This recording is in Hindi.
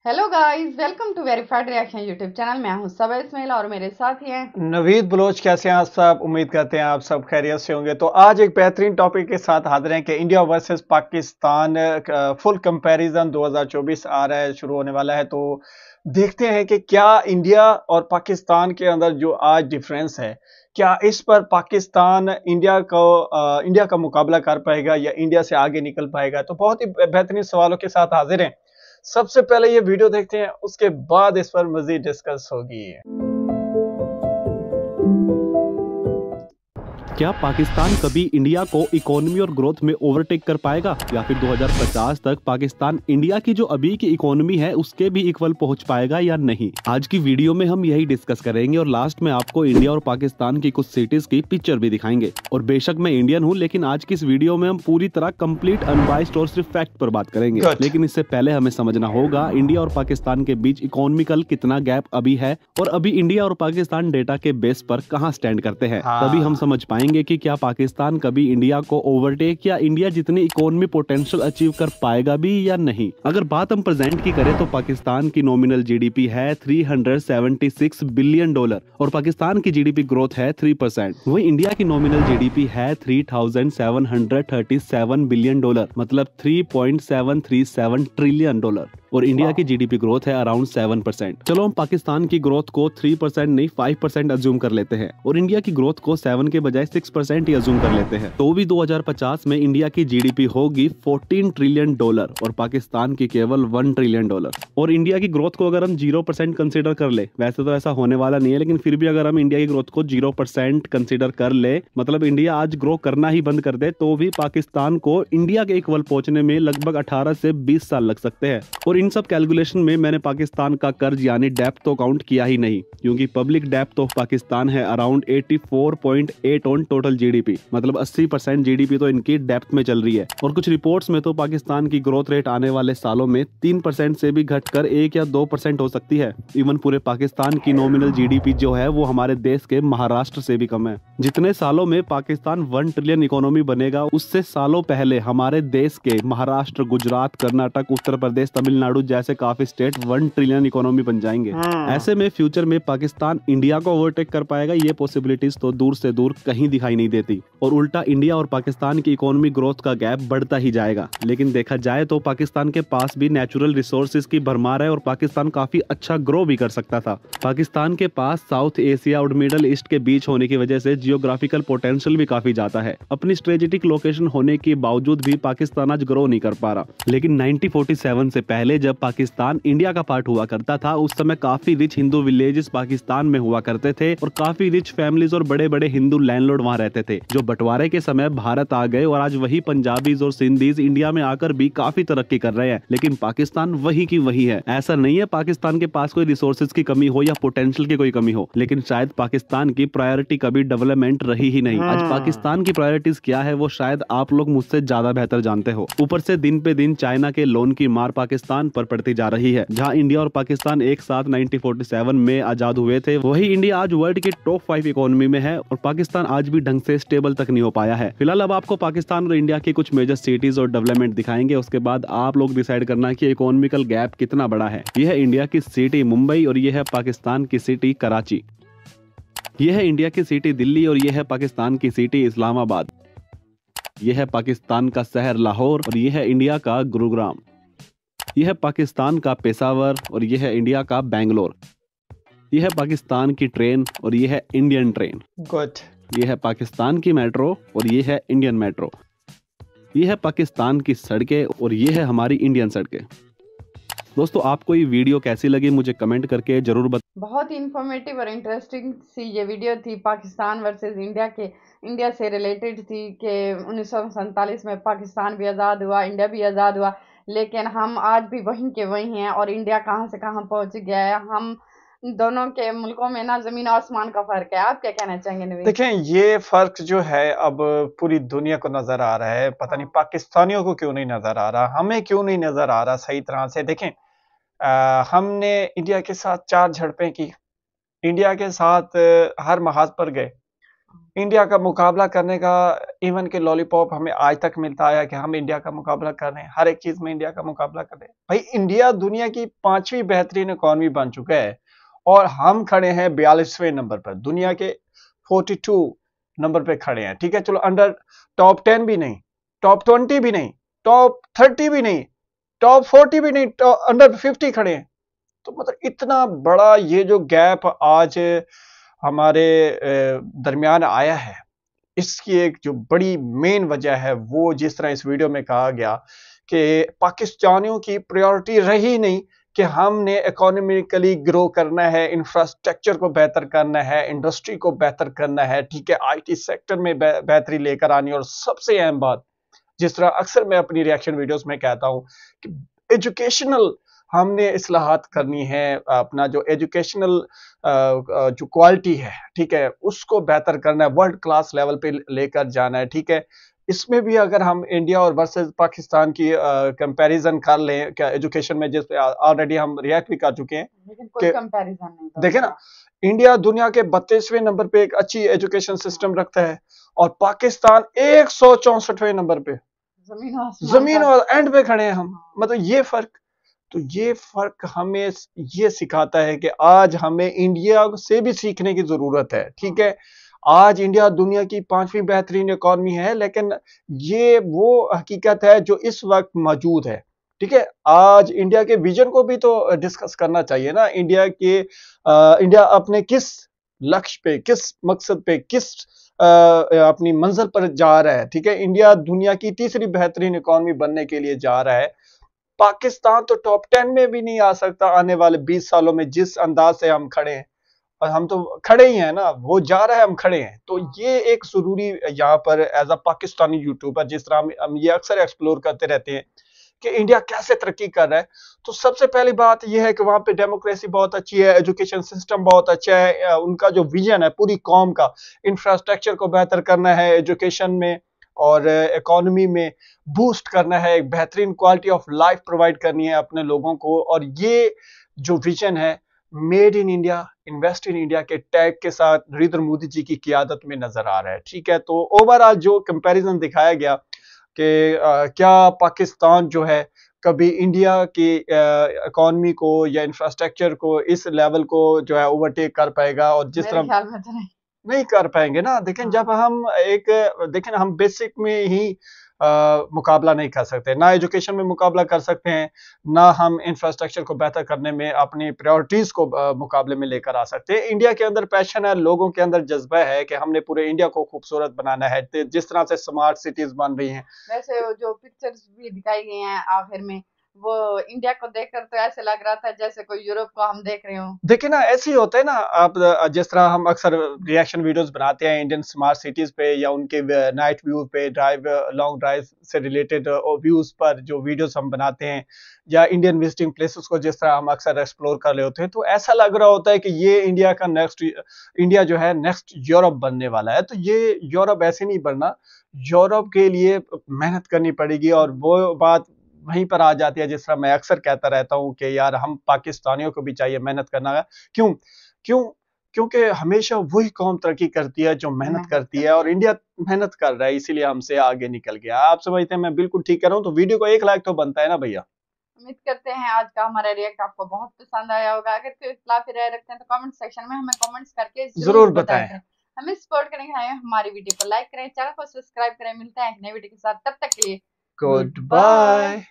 Hello guys, welcome to verified reaction YouTube channel. मैं हूं सबा इस्माइल और मेरे साथ ही हैं नवीद बलोच। कैसे हैं आप सब? उम्मीद करते हैं आप सब खैरियत से होंगे। तो आज एक बेहतरीन टॉपिक के साथ हाजिर हैं कि India versus Pakistan full comparison 2024 आ रहा है, शुरू होने वाला है। तो देखते हैं कि क्या इंडिया और पाकिस्तान के अंदर जो आज डिफरेंस है, क्या इस पर पाकिस्तान इंडिया का मुकाबला कर पाएगा या इंडिया से आगे निकल पाएगा। तो बहुत ही बेहतरीन सवालों के साथ हाजिर हैं। सबसे पहले ये वीडियो देखते हैं, उसके बाद इस पर मजीद डिस्कस होगी। क्या पाकिस्तान कभी इंडिया को इकोनॉमी और ग्रोथ में ओवरटेक कर पाएगा या फिर 2050 तक पाकिस्तान इंडिया की जो अभी की इकोनॉमी है उसके भी इक्वल पहुंच पाएगा या नहीं। आज की वीडियो में हम यही डिस्कस करेंगे और लास्ट में आपको इंडिया और पाकिस्तान की कुछ सिटीज की पिक्चर भी दिखाएंगे। और बेशक मैं इंडियन हूँ, लेकिन आज की इस वीडियो में हम पूरी तरह कंप्लीट अनबाइस्ड और सिर्फ फैक्ट पर बात करेंगे। लेकिन इससे पहले हमें समझना होगा इंडिया और पाकिस्तान के बीच इकोनॉमिकल कितना गैप अभी है और अभी इंडिया और पाकिस्तान डेटा के बेस पर कहाँ स्टैंड करते हैं। तभी हम समझ पाएंगे कि क्या पाकिस्तान कभी इंडिया को ओवरटेक या इंडिया जितनी इकोनॉमी पोटेंशियल अचीव कर पाएगा भी या नहीं। अगर बात हम प्रेजेंट की करें तो पाकिस्तान की नॉमिनल जीडीपी है $376 बिलियन और पाकिस्तान की जीडीपी ग्रोथ है 3%। वहीं इंडिया की नॉमिनल जीडीपी है $3,737 बिलियन, मतलब $3.737 ट्रिलियन, और इंडिया की जीडीपी ग्रोथ है अराउंड 7%। चलो हम पाकिस्तान की ग्रोथ को 3% नहीं 5% अज्यूम कर लेते हैं और इंडिया की ग्रोथ को 7 के बजाय 6% ही अज्यूम कर लेते हैं। तो भी 2050 में इंडिया की जीडीपी होगी $14 ट्रिलियन और पाकिस्तान की केवल $1 ट्रिलियन। और इंडिया की ग्रोथ को अगर हम 0% कंसिडर कर ले, वैसे तो ऐसा होने वाला नहीं है, लेकिन फिर भी अगर हम इंडिया की ग्रोथ को 0% कंसिडर कर ले, मतलब इंडिया आज ग्रो करना ही बंद कर दे, तो भी पाकिस्तान को इंडिया के इक्वल पहुंचने में लगभग 18 से 20 साल लग सकते हैं। और इन सब कैलकुलेशन में मैंने पाकिस्तान का कर्ज यानी डेप्थ तो काउंट किया ही नहीं, क्योंकि पब्लिक डेप्थ ऑफ पाकिस्तान है अराउंड 84.8 ऑन टोटल जीडीपी, मतलब 80% जीडीपी तो इनकी डेप्थ में चल रही है। और कुछ रिपोर्ट्स में तो पाकिस्तान की ग्रोथ रेट आने वाले सालों में 3% से भी घटकर 1 या 2% हो सकती है। इवन पूरे पाकिस्तान की नॉमिनल जीडीपी जो है वो हमारे देश के महाराष्ट्र से भी कम है। जितने सालों में पाकिस्तान 1 ट्रिलियन इकोनॉमी बनेगा, उससे सालों पहले हमारे देश के महाराष्ट्र, गुजरात, कर्नाटक, उत्तर प्रदेश, तमिलनाडु जैसे काफी स्टेट 1 ट्रिलियन इकोनॉमी बन जाएंगे। ऐसे में फ्यूचर में पाकिस्तान इंडिया को ओवरटेक कर पाएगा, ये पॉसिबिलिटीज तो दूर से दूर कहीं दिखाई नहीं देती। और उल्टा इंडिया और पाकिस्तान की इकोनॉमी ग्रोथ का गैप बढ़ता ही जाएगा। लेकिन देखा जाए तो पाकिस्तान के पास भी नेचुरल रिसोर्सेज की भरमार है और पाकिस्तान काफी अच्छा ग्रो भी कर सकता था। पाकिस्तान के पास साउथ एशिया और मिडल ईस्ट के बीच होने की वजह से जियोग्राफिकल पोटेंशियल भी काफी ज्यादा है। अपनी स्ट्रेटेजिक लोकेशन होने के बावजूद भी पाकिस्तान आज ग्रो नहीं कर पा रहा। लेकिन 1947 से पहले जब पाकिस्तान इंडिया का पार्ट हुआ करता था, उस समय काफी रिच हिंदू विलेजेस पाकिस्तान में हुआ करते थे और काफी रिच फैमिलीज और बड़े बड़े हिंदू लैंडलॉर्ड वहां रहते थे, जो बंटवारे के समय भारत आ गए और आज वही पंजाबीज और सिंधीज इंडिया में आकर भी काफी तरक्की कर रहे हैं। लेकिन पाकिस्तान वही की वही है। ऐसा नहीं है पाकिस्तान के पास कोई रिसोर्सेज की कमी हो या पोटेंशियल की कोई कमी हो, लेकिन शायद पाकिस्तान की प्रायोरिटी कभी डेवलपमेंट रही ही नहीं। आज पाकिस्तान की प्रायोरिटीज क्या है वो शायद आप लोग मुझसे ज्यादा बेहतर जानते हो। ऊपर से दिन पे दिन चाइना के लोन की मार पाकिस्तान पर पड़ती जा रही है। जहां इंडिया और पाकिस्तान एक साथ 1947 में आजाद हुए थे, वही इंडिया आज वर्ल्ड की टॉप 5 इकोनॉमी में है और पाकिस्तान आज भी ढंग से स्टेबल तक नहीं हो पाया है। फिलहाल अब आपको पाकिस्तान और इंडिया की कुछ मेजर सिटीज और डेवलपमेंट दिखाएंगे, उसके बाद आप लोग डिसाइड करना कि इकोनॉमिकल गैप कितना बड़ा है। यह है इंडिया की सिटी मुंबई और यह है पाकिस्तान की सिटी कराची। यह है इंडिया की सिटी दिल्ली और यह है पाकिस्तान की सिटी इस्लामाबाद। यह है पाकिस्तान का शहर लाहौर और यह है इंडिया का गुरुग्राम। यह है पाकिस्तान का पेशावर और यह है इंडिया का बेंगलोर। यह है पाकिस्तान की ट्रेन और यह है इंडियन ट्रेन। गुड। यह है पाकिस्तान की मेट्रो और यह है इंडियन मेट्रो। यह है पाकिस्तान की सड़कें और यह है हमारी इंडियन सड़कें। दोस्तों, आपको ये वीडियो कैसी लगी मुझे कमेंट करके जरूर बताएं। बहुत ही इंफॉर्मेटिव और इंटरेस्टिंग सी ये वीडियो थी। पाकिस्तान वर्सेस इंडिया से रिलेटेड थी कि 1947 में पाकिस्तान भी आज़ाद हुआ, इंडिया भी आज़ाद हुआ, लेकिन हम आज भी वहीं के वहीं हैं और इंडिया कहाँ से कहाँ पहुंच गया है। हम दोनों के मुल्कों में ना जमीन आसमान का फर्क है। आप क्या कहना चाहेंगे नवीन? देखें, ये फर्क जो है अब पूरी दुनिया को नजर आ रहा है। पता नहीं पाकिस्तानियों को क्यों नहीं नजर आ रहा, हमें क्यों नहीं नजर आ रहा सही तरह से। देखें, हमने इंडिया के साथ 4 झड़पें की, इंडिया के साथ हर महाज पर गए, इंडिया का मुकाबला करने का, इवन के लॉलीपॉप हमें आज तक मिलता आया कि हम इंडिया का मुकाबला कर रहे हैं, हर एक चीज में इंडिया का मुकाबला कर रहे हैं। भाई इंडिया दुनिया की 5वीं बेहतरीन इकॉनमी बन चुका है और हम खड़े हैं 42वें नंबर पर, दुनिया के 42 नंबर पे खड़े हैं। ठीक है, चलो अंडर टॉप 10 भी नहीं, टॉप 20 भी नहीं, टॉप 30 भी नहीं, टॉप 40 भी नहीं, अंडर 50 खड़े हैं। तो मतलब इतना बड़ा ये जो गैप आज हमारे दरमियान आया है, इसकी एक जो बड़ी मेन वजह है वो जिस तरह इस वीडियो में कहा गया कि पाकिस्तानियों की प्रायोरिटी रही नहीं कि हमने इकोनॉमिकली ग्रो करना है, इंफ्रास्ट्रक्चर को बेहतर करना है, इंडस्ट्री को बेहतर करना है, ठीक है, आईटी सेक्टर में बेहतरी लेकर आनी। और सबसे अहम बात, जिस तरह अक्सर मैं अपनी रिएक्शन वीडियोस में कहता हूं कि एजुकेशनल हमने इस्लाहात करनी है, अपना जो एजुकेशनल जो क्वालिटी है, ठीक है, उसको बेहतर करना है, वर्ल्ड क्लास लेवल पे लेकर जाना है। ठीक है, इसमें भी अगर हम इंडिया और वर्सेस पाकिस्तान की कंपैरिजन कर लें क्या एजुकेशन में, जिस पे ऑलरेडी हम रिएक्ट भी कर चुके हैं, लेकिन कोई कंपैरिजन नहीं देखे ना, इंडिया दुनिया के 32वें नंबर पे एक अच्छी एजुकेशन सिस्टम रखता है और पाकिस्तान 164वें नंबर पे, जमीन और एंड पे खड़े हैं हम। मतलब ये फर्क, तो ये फर्क हमें ये सिखाता है कि आज हमें इंडिया से भी सीखने की जरूरत है। ठीक है, आज इंडिया दुनिया की 5वीं बेहतरीन इकॉनमी है, लेकिन ये वो हकीकत है जो इस वक्त मौजूद है। ठीक है, आज इंडिया के विजन को भी तो डिस्कस करना चाहिए ना, इंडिया अपने किस लक्ष्य पे, किस मकसद पे, किस अपनी मंजिल पर जा रहा है। ठीक है, इंडिया दुनिया की तीसरी बेहतरीन इकॉनमी बनने के लिए जा रहा है। पाकिस्तान तो टॉप 10 में भी नहीं आ सकता आने वाले 20 सालों में, जिस अंदाज से हम खड़े हैं। और हम तो खड़े ही हैं ना, वो जा रहा है, हम खड़े हैं। तो ये एक जरूरी यहाँ पर एज अ पाकिस्तानी यूट्यूबर, जिस तरह हम ये अक्सर एक्सप्लोर करते रहते हैं कि इंडिया कैसे तरक्की कर रहा है, तो सबसे पहली बात यह है कि वहां पे डेमोक्रेसी बहुत अच्छी है, एजुकेशन सिस्टम बहुत अच्छा है, उनका जो विजन है पूरी कौम का, इंफ्रास्ट्रक्चर को बेहतर करना है, एजुकेशन में और इकोनॉमी में बूस्ट करना है, एक बेहतरीन क्वालिटी ऑफ लाइफ प्रोवाइड करनी है अपने लोगों को। और ये जो विजन है made in India, invest in India के टैग के साथ नरेंद्र मोदी जी की क़ियादत में नजर आ रहा है। ठीक है, तो ओवरऑल जो कंपैरिजन दिखाया गया कि क्या पाकिस्तान जो है कभी इंडिया की इकोनॉमी को या इंफ्रास्ट्रक्चर को, इस लेवल को जो है ओवरटेक कर पाएगा, और जिस तरह ख्याल में तो नहीं कर पाएंगे ना। देखें, जब हम देखें ना, हम बेसिक में ही मुकाबला नहीं कर सकते, ना एजुकेशन में मुकाबला कर सकते हैं, ना हम इंफ्रास्ट्रक्चर को बेहतर करने में अपनी प्रायोरिटीज को मुकाबले में लेकर आ सकते हैं। इंडिया के अंदर पैशन है, लोगों के अंदर जज्बा है कि हमने पूरे इंडिया को खूबसूरत बनाना है, जिस तरह से स्मार्ट सिटीज बन रही हैं। वैसे जो पिक्चर्स भी दिखाई गई हैं आखिर में, वो इंडिया को देखकर तो ऐसे लग रहा था जैसे कोई यूरोप को हम देख रहे हो। देखिए ना, ऐसे ही होता है ना, आप जिस तरह हम अक्सर रिएक्शन वीडियोस बनाते हैं इंडियन स्मार्ट सिटीज पे या उनके नाइट व्यू पे, लॉन्ग ड्राइव से रिलेटेड व्यूज पर जो वीडियोस हम बनाते हैं, या इंडियन विजिटिंग प्लेसेस को जिस तरह हम अक्सर एक्सप्लोर कर रहे होते हैं, तो ऐसा लग रहा होता है कि ये इंडिया जो है नेक्स्ट यूरोप बनने वाला है। तो ये यूरोप ऐसे नहीं बनना, यूरोप के लिए मेहनत करनी पड़ेगी। और वो बात वहीं पर आ जाती है जिस तरह मैं अक्सर कहता रहता हूं कि यार हम पाकिस्तानियों को भी चाहिए मेहनत करना। क्यों क्यों क्योंकि हमेशा वही कौम तरक्की करती है जो मेहनत करती है, और इंडिया मेहनत कर रहा है, इसीलिए हमसे आगे निकल गया। आप समझते हैं मैं बिल्कुल ठीक कह रहा हूं? तो वीडियो को 1 लाइक तो बनता है ना भैया। उम्मीद करते हैं आज का हमारा रिएक्ट आपको बहुत पसंद आया होगा। अगर कोई इख्तिलाफी राय रखते हैं तो कमेंट सेक्शन में हमें कमेंट्स करके जरूर बताएं। हमें सपोर्ट करने के लिए हमारी वीडियो को लाइक करें, चैनल को सब्सक्राइब करें। मिलते हैं एक नई वीडियो के साथ, तब तक के लिए गुड बाय।